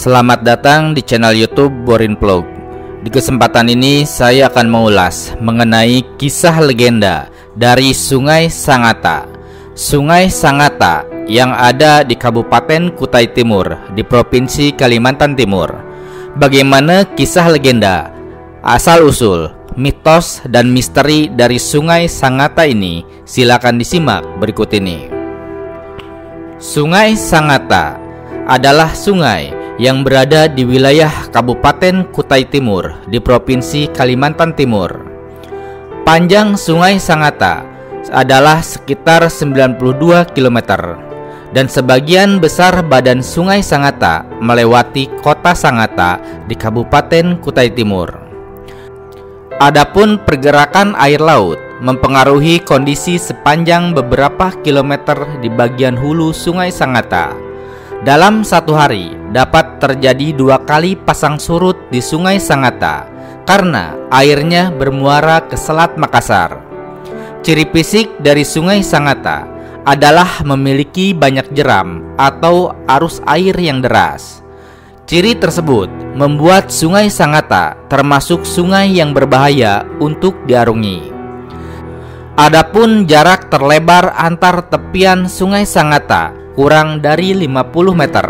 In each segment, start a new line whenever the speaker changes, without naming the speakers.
Selamat datang di channel YouTube Borin Vlog. Di kesempatan ini saya akan mengulas mengenai kisah legenda dari Sungai Sangatta. Sungai Sangatta yang ada di Kabupaten Kutai Timur di Provinsi Kalimantan Timur. Bagaimana kisah legenda, asal-usul, mitos dan misteri dari Sungai Sangatta ini? Silakan disimak berikut ini. Sungai Sangatta adalah sungai yang berada di wilayah Kabupaten Kutai Timur di Provinsi Kalimantan Timur. Panjang Sungai Sangatta adalah sekitar 92 km dan sebagian besar badan Sungai Sangatta melewati kota Sangatta di Kabupaten Kutai Timur. Adapun pergerakan air laut mempengaruhi kondisi sepanjang beberapa kilometer di bagian hulu Sungai Sangatta. Dalam satu hari dapat terjadi 2 kali pasang surut di Sungai Sangatta karena airnya bermuara ke Selat Makassar. Ciri fisik dari Sungai Sangatta adalah memiliki banyak jeram atau arus air yang deras. Ciri tersebut membuat Sungai Sangatta termasuk sungai yang berbahaya untuk diarungi. Adapun jarak terlebar antar tepian Sungai Sangatta kurang dari 50 meter.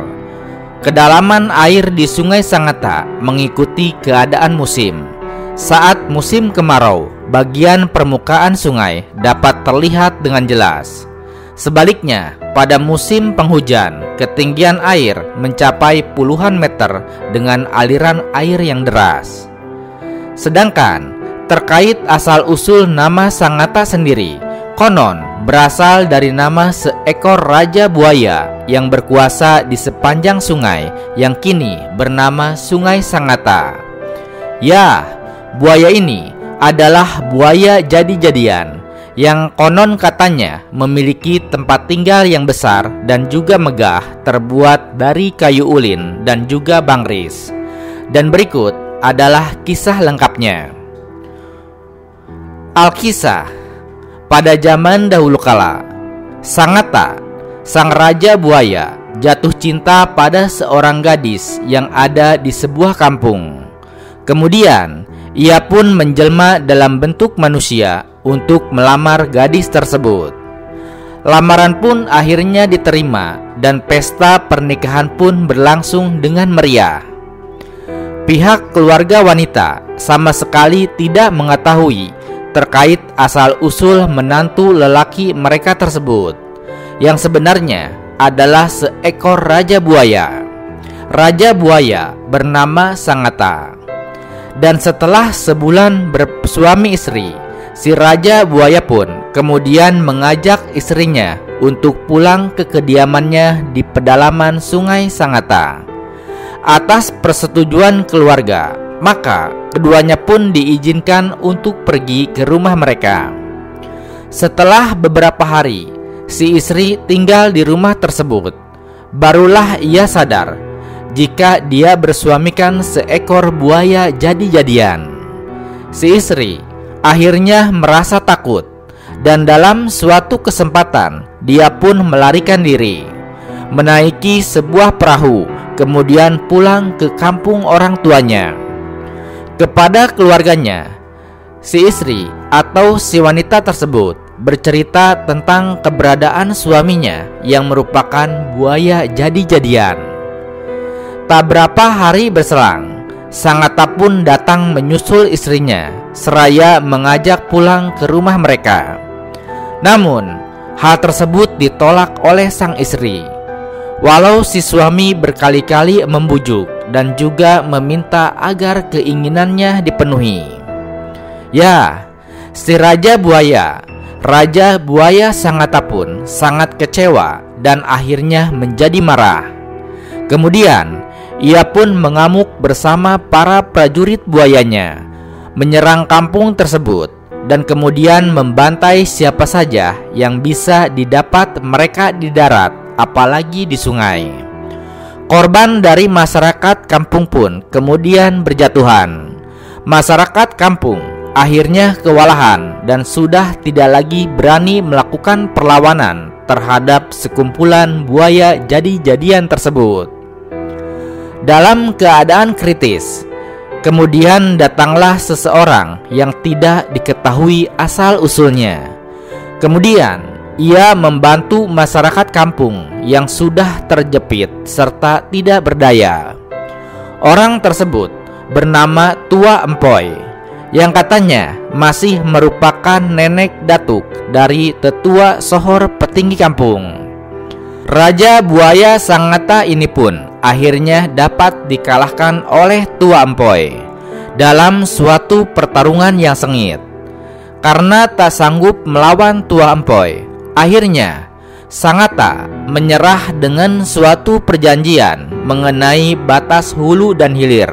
Kedalaman air di Sungai Sangatta mengikuti keadaan musim. Saat musim kemarau, bagian permukaan sungai dapat terlihat dengan jelas. Sebaliknya, pada musim penghujan, ketinggian air mencapai puluhan meter dengan aliran air yang deras. Sedangkan terkait asal-usul nama Sangatta sendiri, konon berasal dari nama seekor raja buaya yang berkuasa di sepanjang sungai yang kini bernama Sungai Sangatta. Ya, buaya ini adalah buaya jadi-jadian yang konon katanya memiliki tempat tinggal yang besar dan juga megah, terbuat dari kayu ulin dan juga bangris. Dan berikut adalah kisah lengkapnya. Alkisah. Pada zaman dahulu kala, Sangatta, sang raja buaya, jatuh cinta pada seorang gadis yang ada di sebuah kampung. Kemudian, ia pun menjelma dalam bentuk manusia untuk melamar gadis tersebut. Lamaran pun akhirnya diterima dan pesta pernikahan pun berlangsung dengan meriah. Pihak keluarga wanita sama sekali tidak mengetahui terkait asal-usul menantu lelaki mereka tersebut, yang sebenarnya adalah seekor raja buaya. Raja buaya bernama Sangatta. Dan setelah sebulan bersuami istri, si raja buaya pun kemudian mengajak istrinya untuk pulang ke kediamannya di pedalaman Sungai Sangatta. Atas persetujuan keluarga, maka keduanya pun diizinkan untuk pergi ke rumah mereka. Setelah beberapa hari, si istri tinggal di rumah tersebut. Barulah ia sadar jika dia bersuamikan seekor buaya jadi-jadian. Si istri akhirnya merasa takut dan dalam suatu kesempatan dia pun melarikan diri, menaiki sebuah perahu, kemudian pulang ke kampung orang tuanya. Kepada keluarganya, si istri atau si wanita tersebut bercerita tentang keberadaan suaminya yang merupakan buaya jadi-jadian. Tak berapa hari berselang, Sangatta pun datang menyusul istrinya seraya mengajak pulang ke rumah mereka. Namun, hal tersebut ditolak oleh sang istri. Walau si suami berkali-kali membujuk dan juga meminta agar keinginannya dipenuhi. Ya, si Raja Buaya Sangatta pun sangat kecewa dan akhirnya menjadi marah. Kemudian, ia pun mengamuk bersama para prajurit buayanya, menyerang kampung tersebut dan kemudian membantai siapa saja yang bisa didapat mereka di darat, apalagi di sungai. Korban dari masyarakat kampung pun kemudian berjatuhan. Masyarakat kampung akhirnya kewalahan dan sudah tidak lagi berani melakukan perlawanan terhadap sekumpulan buaya jadi-jadian tersebut. dalam keadaan kritis. Kemudian datanglah seseorang yang tidak diketahui asal-usulnya. Kemudian ia membantu masyarakat kampung yang sudah terjepit serta tidak berdaya. Orang tersebut bernama Tua Empoy, yang katanya masih merupakan nenek datuk dari tetua sohor petinggi kampung. Raja buaya Sangatta ini pun akhirnya dapat dikalahkan oleh Tua Empoy dalam suatu pertarungan yang sengit. Karena tak sanggup melawan Tua Empoy, akhirnya Sangatta menyerah dengan suatu perjanjian mengenai batas hulu dan hilir.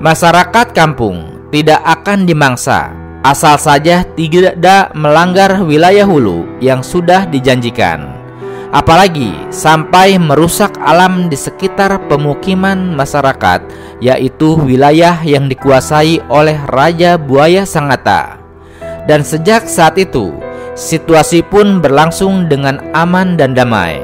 Masyarakat kampung tidak akan dimangsa asal saja tidak melanggar wilayah hulu yang sudah dijanjikan, apalagi sampai merusak alam di sekitar pemukiman masyarakat, yaitu wilayah yang dikuasai oleh Raja Buaya Sangatta. Dan sejak saat itu, situasi pun berlangsung dengan aman dan damai.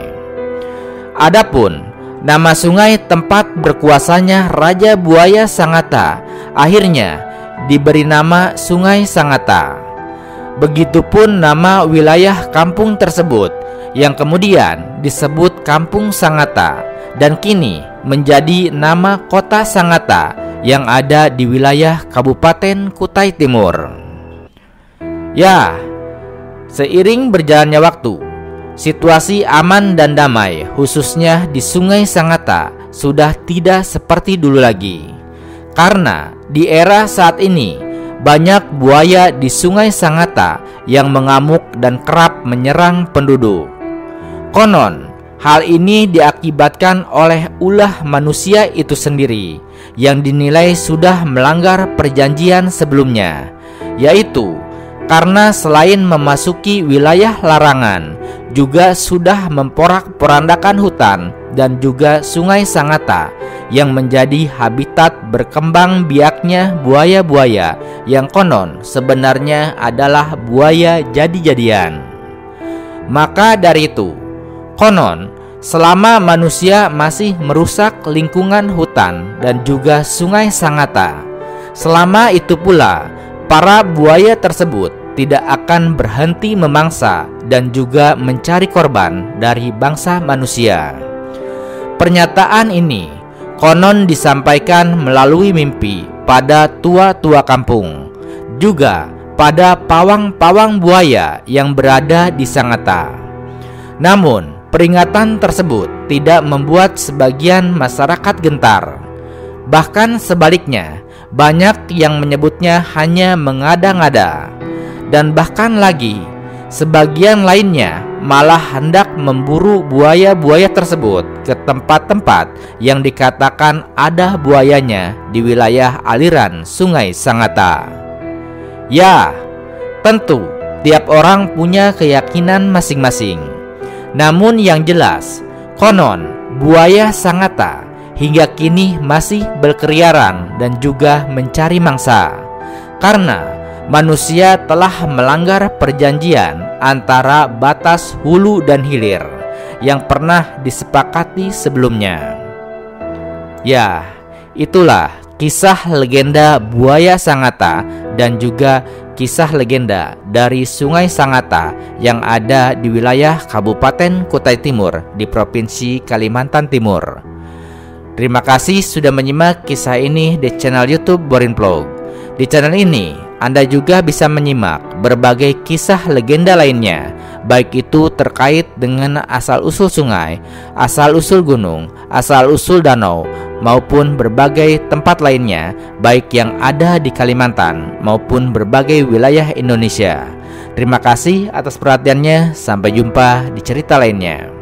Adapun nama sungai tempat berkuasanya Raja Buaya Sangatta akhirnya diberi nama Sungai Sangatta. Begitupun nama wilayah kampung tersebut yang kemudian disebut Kampung Sangatta dan kini menjadi nama Kota Sangatta yang ada di wilayah Kabupaten Kutai Timur. Ya, seiring berjalannya waktu, situasi aman dan damai khususnya di Sungai Sangatta sudah tidak seperti dulu lagi. Karena di era saat ini banyak buaya di Sungai Sangatta yang mengamuk dan kerap menyerang penduduk. Konon, hal ini diakibatkan oleh ulah manusia itu sendiri yang dinilai sudah melanggar perjanjian sebelumnya, yaitu karena selain memasuki wilayah larangan, juga sudah memporak-porandakan hutan dan juga Sungai Sangatta yang menjadi habitat berkembang biaknya buaya-buaya yang konon sebenarnya adalah buaya jadi-jadian. Maka dari itu, konon selama manusia masih merusak lingkungan hutan dan juga Sungai Sangatta, selama itu pula para buaya tersebut tidak akan berhenti memangsa dan juga mencari korban dari bangsa manusia. Pernyataan ini konon disampaikan melalui mimpi pada tua-tua kampung, juga pada pawang-pawang buaya yang berada di Sangatta. Namun, peringatan tersebut tidak membuat sebagian masyarakat gentar. Bahkan sebaliknya, banyak yang menyebutnya hanya mengada-ngada. Dan bahkan lagi, sebagian lainnya malah hendak memburu buaya-buaya tersebut ke tempat-tempat yang dikatakan ada buayanya di wilayah aliran Sungai Sangatta. Ya, tentu tiap orang punya keyakinan masing-masing. Namun yang jelas, konon buaya Sangatta hingga kini masih berkeliaran dan juga mencari mangsa, karena manusia telah melanggar perjanjian antara batas hulu dan hilir yang pernah disepakati sebelumnya. Ya, itulah kisah legenda buaya Sangatta dan juga kisah legenda dari Sungai Sangatta yang ada di wilayah Kabupaten Kutai Timur di Provinsi Kalimantan Timur. Terima kasih sudah menyimak kisah ini di channel YouTube Borin Vlog. Di channel ini Anda juga bisa menyimak berbagai kisah legenda lainnya, baik itu terkait dengan asal-usul sungai, asal-usul gunung, asal-usul danau, maupun berbagai tempat lainnya, baik yang ada di Kalimantan maupun berbagai wilayah Indonesia. Terima kasih atas perhatiannya, sampai jumpa di cerita lainnya.